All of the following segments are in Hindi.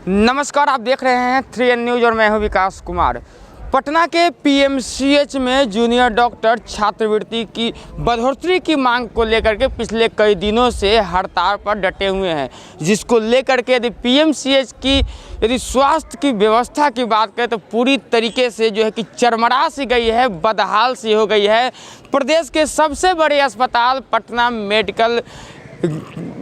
नमस्कार, आप देख रहे हैं 3N न्यूज़ और मैं हूं विकास कुमार। पटना के पीएमसीएच में जूनियर डॉक्टर छात्रवृत्ति की बढ़ोतरी की मांग को लेकर के पिछले कई दिनों से हड़ताल पर डटे हुए हैं, जिसको लेकर के यदि पीएमसीएच की स्वास्थ्य की व्यवस्था की बात करें तो पूरी तरीके से जो है कि चरमरा सी गई है, बदहाल सी हो गई है। प्रदेश के सबसे बड़े अस्पताल पटना मेडिकल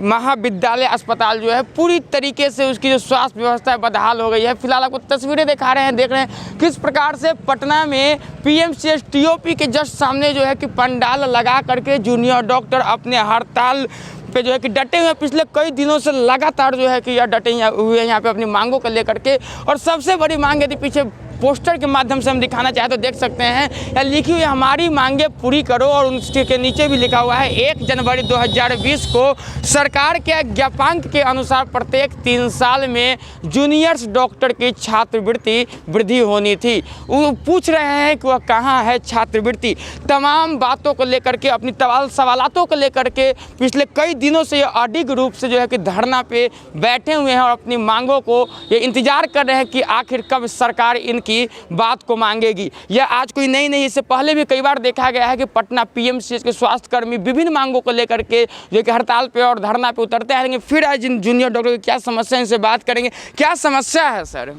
महाविद्यालय अस्पताल जो है पूरी तरीके से उसकी जो स्वास्थ्य व्यवस्था है बदहाल हो गई है। फिलहाल आपको तस्वीरें दिखा रहे हैं, देख रहे हैं किस प्रकार से पटना में पीएमसीएच टीओपी के जस्ट सामने जो है कि पंडाल लगा करके जूनियर डॉक्टर अपने हड़ताल पे जो है कि डटे हुए हैं। पिछले कई दिनों से लगातार जो है कि यह डटे हुए हैं यहाँ पे अपनी मांगों को लेकर के। और सबसे बड़ी मांग यदि पीछे पोस्टर के माध्यम से हम दिखाना चाहें तो देख सकते हैं या लिखी हुई हमारी मांगे पूरी करो, और उसके नीचे भी लिखा हुआ है 1 जनवरी 2020 को सरकार के ज्ञापन के अनुसार प्रत्येक 3 साल में जूनियर्स डॉक्टर की छात्रवृत्ति वृद्धि होनी थी। वो पूछ रहे हैं कि वह कहाँ है छात्रवृत्ति। तमाम बातों को लेकर के, अपनी सवालातों को लेकर के पिछले कई दिनों से ये अडिग रूप से जो है कि धरना पे बैठे हुए हैं और अपनी मांगों को ये इंतजार कर रहे हैं कि आखिर कब सरकार इनकी बात को मांगेगी। यह आज कोई नई नहीं, इससे पहले भी कई बार देखा गया है कि पटना पीएमसीएच के स्वास्थ्यकर्मी विभिन्न मांगों को लेकर के जो कि हड़ताल पे और धरना पे उतरते हैं। फिर आज जूनियर डॉक्टर की क्या समस्या है, इनसे बात करेंगे। क्या समस्या है सर?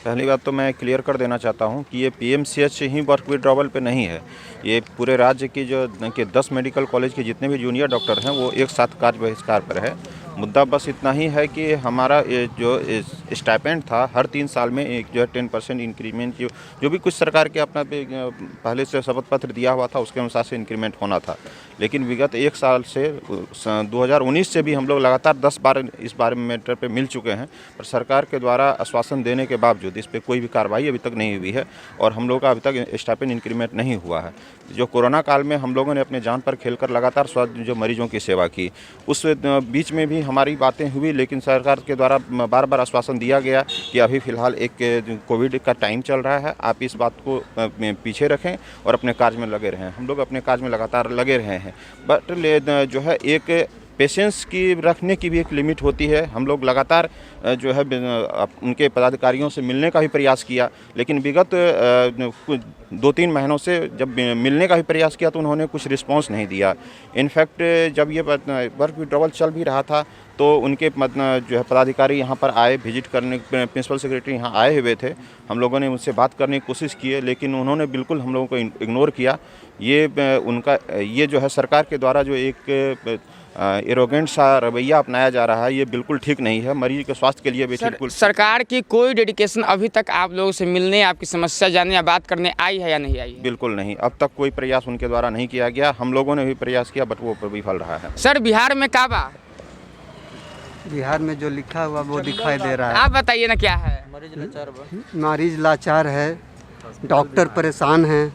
पहली बात तो मैं क्लियर कर देना चाहता हूं कि ये पीएमसीएच ही वर्क विड्रॉवल पे नहीं है। ये पूरे राज्य की जो कि 10 मेडिकल कॉलेज के जितने भी जूनियर डॉक्टर हैं वो एक साथ कार्य बहिष्कार पर है। मुद्दा बस इतना ही है कि हमारा जो स्टाइपेंड था हर 3 साल में एक जो है 10% इंक्रीमेंट जो भी कुछ सरकार के अपना पहले से शपथ पत्र दिया हुआ था उसके अनुसार से इंक्रीमेंट होना था। लेकिन विगत 1 साल से 2019 से भी हम लोग लगातार 10 बार इस बारे में मैटर पे मिल चुके हैं, पर सरकार के द्वारा आश्वासन देने के बावजूद इस पर कोई भी कार्रवाई अभी तक नहीं हुई है और हम लोग का अभी तक स्टाइपेंड इंक्रीमेंट नहीं हुआ है। जो कोरोना काल में हम लोगों ने अपने जान पर खेलकर लगातार स्वास्थ्य जो मरीजों की सेवा की, उस बीच में भी हमारी बातें हुई, लेकिन सरकार के द्वारा बार बार आश्वासन दिया गया कि अभी फ़िलहाल एक कोविड का टाइम चल रहा है, आप इस बात को पीछे रखें और अपने कार्य में लगे रहें। हम लोग अपने कार्य में लगातार लगे रहे हैं, बट जो है एक पेशेंस की रखने की भी एक लिमिट होती है। हम लोग लगातार जो है उनके पदाधिकारियों से मिलने का भी प्रयास किया, लेकिन विगत 2-3 महीनों से जब मिलने का भी प्रयास किया तो उन्होंने कुछ रिस्पांस नहीं दिया। इनफैक्ट जब ये वर्क विड्रॉवल चल भी रहा था तो उनके जो है पदाधिकारी यहाँ पर आए विजिट करने, प्रिंसिपल सेक्रेटरी यहाँ आए हुए थे। हम लोगों ने उनसे बात करने की कोशिश की है, लेकिन उन्होंने बिल्कुल हम लोगों को इग्नोर किया। ये उनका ये जो है सरकार के द्वारा जो एक एरोगेंट सा रवैया अपनाया जा रहा है, ये बिल्कुल ठीक नहीं है। मरीज के स्वास्थ्य के लिए भी बिल्कुल सरकार की कोई डेडिकेशन अभी तक आप लोगों से मिलने, आपकी समस्या जानने या बात करने आई है या नहीं आई है? बिल्कुल नहीं, अब तक कोई प्रयास उनके द्वारा नहीं किया गया। हम लोगों ने भी प्रयास किया बट वो विफल रहा है। सर, बिहार में क्या बा? बिहार में जो लिखा हुआ वो दिखाई दे रहा है। आप बताइए ना क्या है? मरीज लाचार है, डॉक्टर परेशान हैं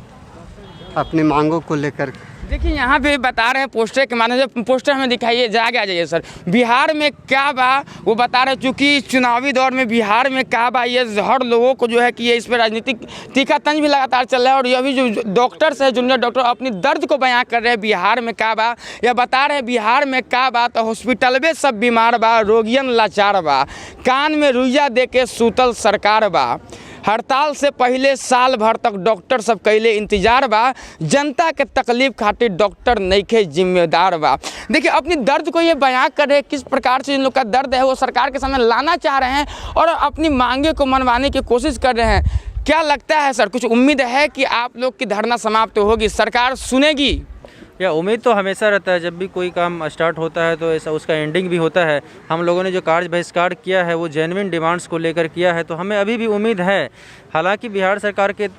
अपनी मांगों को लेकर। देखिए यहाँ पे बता रहे हैं पोस्टर के माध्यम से, पोस्टर हमें दिखाइए, आगे आ जाइए सर। बिहार में क्या बा वो बता रहे हैं, चूँकि चुनावी दौर में बिहार में क्या बा ये हर लोगों को जो है कि ये इस पर राजनीतिक तीखातंज भी लगातार चल रहा है। और ये भी जो डॉक्टर्स है, जूनियर डॉक्टर अपनी दर्द को बयां कर रहे हैं बिहार में क्या बा। या बता रहे हैं बिहार में क्या बा तो हॉस्पिटल में सब बीमार बा, रोगियन लाचार बा, कान में रुइया दे के सूतल सरकार बा। हड़ताल से पहले साल भर तक डॉक्टर सब कैले इंतजार बा, जनता के तकलीफ खातिर डॉक्टर नइखे जिम्मेदार बा। देखिए अपनी दर्द को ये बयां कर रहे हैं, किस प्रकार से इन लोग का दर्द है वो सरकार के सामने लाना चाह रहे हैं और अपनी मांगे को मनवाने की कोशिश कर रहे हैं। क्या लगता है सर, कुछ उम्मीद है कि आप लोग की धरना समाप्त होगी, सरकार सुनेगी? या उम्मीद तो हमेशा रहता है, जब भी कोई काम स्टार्ट होता है तो ऐसा उसका एंडिंग भी होता है। हम लोगों ने जो कार्य बहिष्कार किया है वो जेन्युइन डिमांड्स को लेकर किया है, तो हमें अभी भी उम्मीद है। हालांकि बिहार सरकार के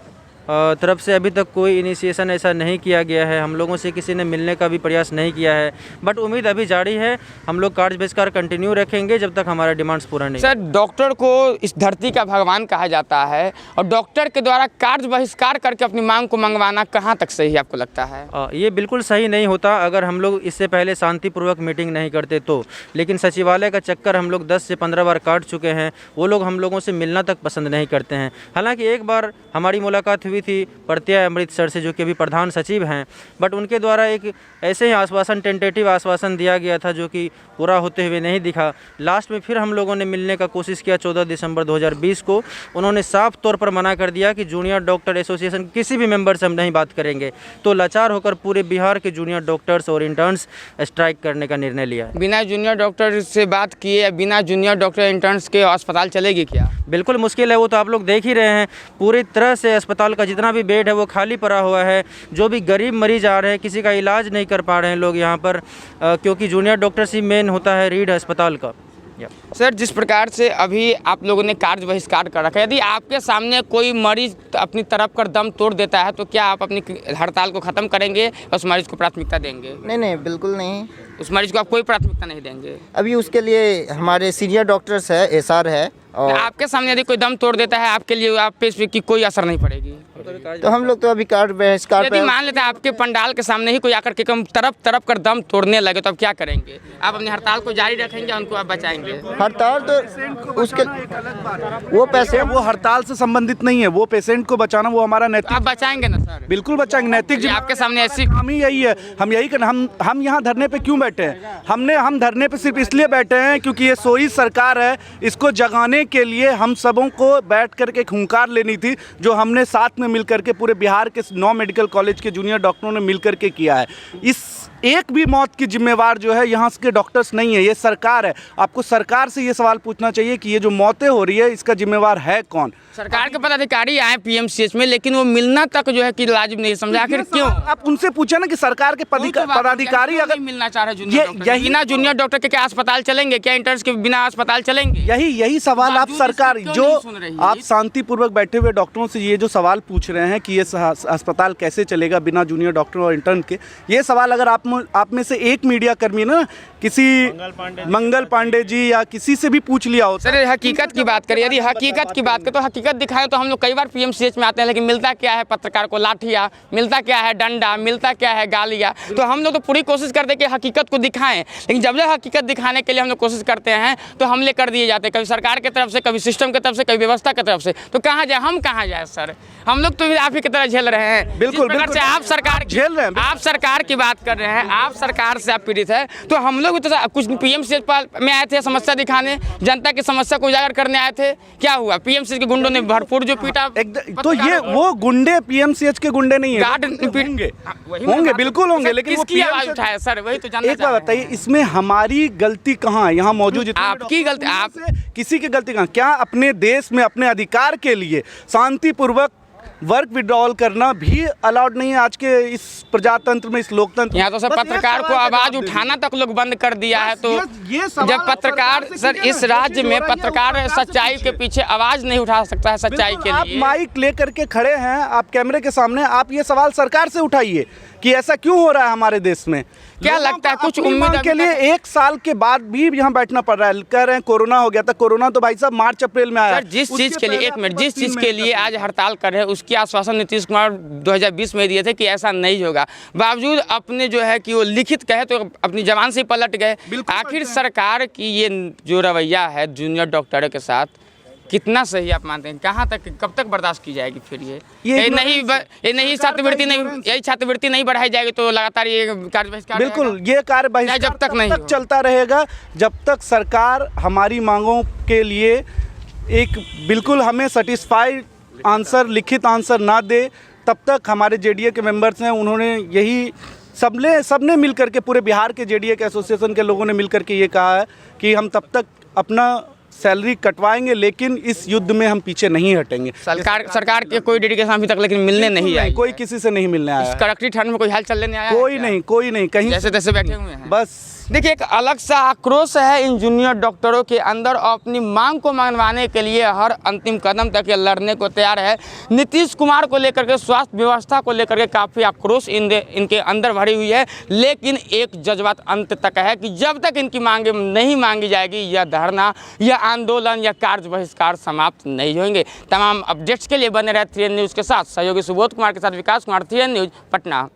तरफ से अभी तक कोई इनिशिएशन ऐसा नहीं किया गया है, हम लोगों से किसी ने मिलने का भी प्रयास नहीं किया है, बट उम्मीद अभी जारी है। हम लोग कार्य बहिष्कार कंटिन्यू रखेंगे जब तक हमारा डिमांड्स पूरा नहीं। सर, डॉक्टर को इस धरती का भगवान कहा जाता है और डॉक्टर के द्वारा कार्य बहिष्कार करके अपनी मांग को मंगवाना कहाँ तक सही है आपको लगता है? ये बिल्कुल सही नहीं होता अगर हम लोग इससे पहले शांतिपूर्वक मीटिंग नहीं करते तो। लेकिन सचिवालय का चक्कर हम लोग 10 से 15 बार काट चुके हैं, वो लोग हम लोगों से मिलना तक पसंद नहीं करते हैं। हालाँकि एक बार हमारी मुलाकात हुई हुई थी प्रत्यय अमृतसर से, जो कि अभी प्रधान सचिव हैं, बट उनके द्वारा एक ऐसे ही आश्वासन, टेंटेटिव आश्वासन दिया गया था जो कि पूरा होते हुए नहीं दिखा। लास्ट में फिर हम लोगों ने मिलने का कोशिश किया 14 दिसंबर 2020 को। उन्होंने साफ तौर पर मना कर दिया कि जूनियर डॉक्टर एसोसिएशन किसी भी मेंबर से हम नहीं बात करेंगे। तो लाचार होकर पूरे बिहार के जूनियर डॉक्टर्स और इंटर्न्स स्ट्राइक करने का निर्णय लिया है। बिना जूनियर डॉक्टर से बात किए या बिना जूनियर डॉक्टर इंटर्न्स के अस्पताल चलेगी क्या? बिल्कुल मुश्किल है, वो तो आप लोग देख ही रहे हैं। पूरी तरह से अस्पताल का जितना भी बेड है वो खाली पड़ा हुआ है। जो भी गरीब मरीज आ रहे हैं, किसी का इलाज नहीं कर पा रहे हैं लोग यहाँ पर, क्योंकि जूनियर डॉक्टर्स ही मेन होता है रीढ़ अस्पताल का। सर, जिस प्रकार से अभी आप लोगों ने कार्य बहिष्कार कर रखा है, यदि आपके सामने कोई मरीज अपनी तरफ कर दम तोड़ देता है तो क्या आप अपनी हड़ताल को ख़त्म करेंगे, उस मरीज को प्राथमिकता देंगे? नहीं, बिल्कुल नहीं। उस मरीज को आप कोई प्राथमिकता नहीं देंगे? अभी उसके लिए हमारे सीनियर डॉक्टर्स है, एसआर है, और आपके सामने यदि कोई दम तोड़ देता है, आपके लिए आप पे इस की कोई असर नहीं पड़ेगी? तो हम लोग तो अभी कार्य बहिष्कार यदि पे मान लेते हैं आपके पंडाल के सामने ही कोई आकर के कम तरफ कर दम तोड़ने लगे तो आप क्या करेंगे? आप अपनी हड़ताल को जारी रखेंगे, उनको आप बचाएंगे? हड़ताल तो उसके वो पैसे वो हड़ताल से संबंधित नहीं है, वो पेशेंट को बचाना वो हमारा नैतिक। आप बचाएंगे ना सर? बिल्कुल बचाएंगे, नैतिक जी, आपके सामने ऐसी हम ही यही है, हम यही कर, हम यहाँ धरने पे क्यों बैठे हैं? हम धरने पे सिर्फ इसलिए बैठे हैं क्योंकि ये सोई सरकार है, इसको जगाने के लिए हम सबों को बैठ करके एक हुंकार लेनी थी, जो हमने साथ में मिल करके पूरे बिहार के 9 मेडिकल कॉलेज के जूनियर डॉक्टरों ने मिल करके किया है। इस एक भी मौत की जिम्मेवार जो है यहाँ के डॉक्टर्स नहीं है, ये सरकार है। आपको सरकार से ये सवाल पूछना चाहिए कि ये जो मौतें हो रही है इसका जिम्मेवार है कौन? सरकार के पदाधिकारी आए पीएमसीएच में, लेकिन वो मिलना तक जो है कि लाजिम नहीं समझा। आखिर क्यों? आप उनसे पूछे ना कि सरकार के पदाधिकारी अगर मिलना चाह रहे हैं, बिना जूनियर डॉक्टर के क्या अस्पताल चलेंगे? क्या इंटर्न्स के बिना अस्पताल चलेंगे? यही सवाल आप सरकार, जो आप शांतिपूर्वक बैठे हुए डॉक्टरों से ये जो सवाल पूछ रहे हैं कि ये अस्पताल कैसे चलेगा बिना जूनियर डॉक्टर और इंटर्न के, ये सवाल अगर आप में से एक मीडिया कर्मी ना किसी मंगल पांडे जी या किसी से भी पूछ लिया हो। सर, हकीकत की बात करें, यदि हकीकत की बात करें तो हकीकत दिखाएं तो हम लोग कई बार पीएमसीएच में आते हैं, लेकिन मिलता क्या है पत्रकार को? लाठियाँ, मिलता क्या है डंडा, मिलता क्या है गालियाँ। तो हम लोग तो पूरी कोशिश करते हैं कि हकीकत को दिखाएं, लेकिन जब हकीकत दिखाने के लिए हम लोग कोशिश करते हैं तो हमले कर दिए जाते हैं, कभी सरकार की तरफ से, कभी सिस्टम की तरफ से, कभी व्यवस्था की तरफ से। तो कहाँ जाए, हम कहाँ जाए सर? हम लोग तो आप ही की तरह झेल रहे हैं। बिल्कुल, से आप सरकार झेल रहे हैं, आप सरकार की बात कर रहे हैं, आप सरकार से आप पीड़ित है, तो हम लोग तो कुछ पीएमसीएच में आए थे समस्या दिखाने, जनता की समस्या को उजागर करने आए थे। क्या हुआ? पीएमसीएच के गुंडों ने भरपूर जो पीटा। तो ये वो गुंडे पीएमसीएच के गुंडे नहीं है, होंगे बिल्कुल होंगे, लेकिन वो किसकी आवाज उठाए सर? वही तो जानना एक बात बताइए, इसमें हमारी गलती कहाँ है? यहाँ मौजूद आपकी गलती, आप किसी की गलती कहाँ? क्या अपने देश में अपने अधिकार के लिए शांतिपूर्वक वर्क विड्रॉल करना भी अलाउड नहीं है आज के इस प्रजातंत्र में, इस लोकतंत्र? यहाँ तो सर पत्रकार को आवाज उठाना तक लोग बंद कर दिया है। तो जब पत्रकार सर इस राज्य में पत्रकार सच्चाई के पीछे आवाज नहीं उठा सकता है सच्चाई के लिए। आप माइक लेकर के खड़े हैं, आप कैमरे के सामने, आप ये सवाल सरकार से उठाइए कि ऐसा क्यों हो रहा है हमारे देश में। क्या लगता है कुछ उम्मीद के लिए 1 साल के बाद भी यहाँ बैठना पड़ रहा है? कह रहे हैं कोरोना हो गया था, कोरोना तो भाई साहब मार्च अप्रैल में आया। जिस चीज के लिए, एक मिनट, जिस चीज के लिए आज हड़ताल कर रहे हैं उसकी आश्वासन नीतीश कुमार 2020 में दिए थे कि ऐसा नहीं होगा, बावजूद अपने जो है कि वो लिखित कहे तो अपनी जबान से पलट गए। आखिर सरकार की ये जो रवैया है जूनियर डॉक्टरों के साथ कितना सही आप मानते हैं? कहाँ तक, कब तक बर्दाश्त की जाएगी? फिर ये नहीं छात्रवृत्ति नहीं बढ़ाई जाएगी तो लगातार ये कार्य बहिष्कार? बिल्कुल, ये कार्य बहिष्कार जब तक नहीं चलता रहेगा, जब तक सरकार हमारी मांगों के लिए एक बिल्कुल हमें सेटिस्फाइड आंसर, लिखित आंसर ना दे, तब तक हमारे जेडीए के मेंबर्स हैं, उन्होंने यही सबने मिल करके, पूरे बिहार के जेडीए के एसोसिएशन के लोगों ने मिल करके ये कहा है कि हम तब तक अपना सैलरी कटवाएंगे, लेकिन इस युद्ध में हम पीछे नहीं हटेंगे। सरकार के कोई डेडिकेशन अभी तक लेकिन मिलने नहीं आया, कोई किसी से नहीं मिलने आया। कड़कती ठंड में कोई हाल चलने नहीं आया? कोई नहीं, कहीं जैसे तैसे बैठे हुए हैं। बस देखिए, एक अलग सा आक्रोश है इन जूनियर डॉक्टरों के अंदर और अपनी मांग को मनवाने के लिए हर अंतिम कदम तक ये लड़ने को तैयार है। नीतीश कुमार को लेकर के, स्वास्थ्य व्यवस्था को लेकर के काफ़ी आक्रोश इनके अंदर भरी हुई है, लेकिन एक जज्बात अंत तक है कि जब तक इनकी मांगे नहीं मांगी जाएगी यह धरना, यह आंदोलन या कार्य बहिष्कार समाप्त नहीं होंगे। तमाम अपडेट्स के लिए बने रहे 3N न्यूज़ के साथ। सहयोगी सुबोध कुमार के साथ विकास कुमार, 3N न्यूज़, पटना।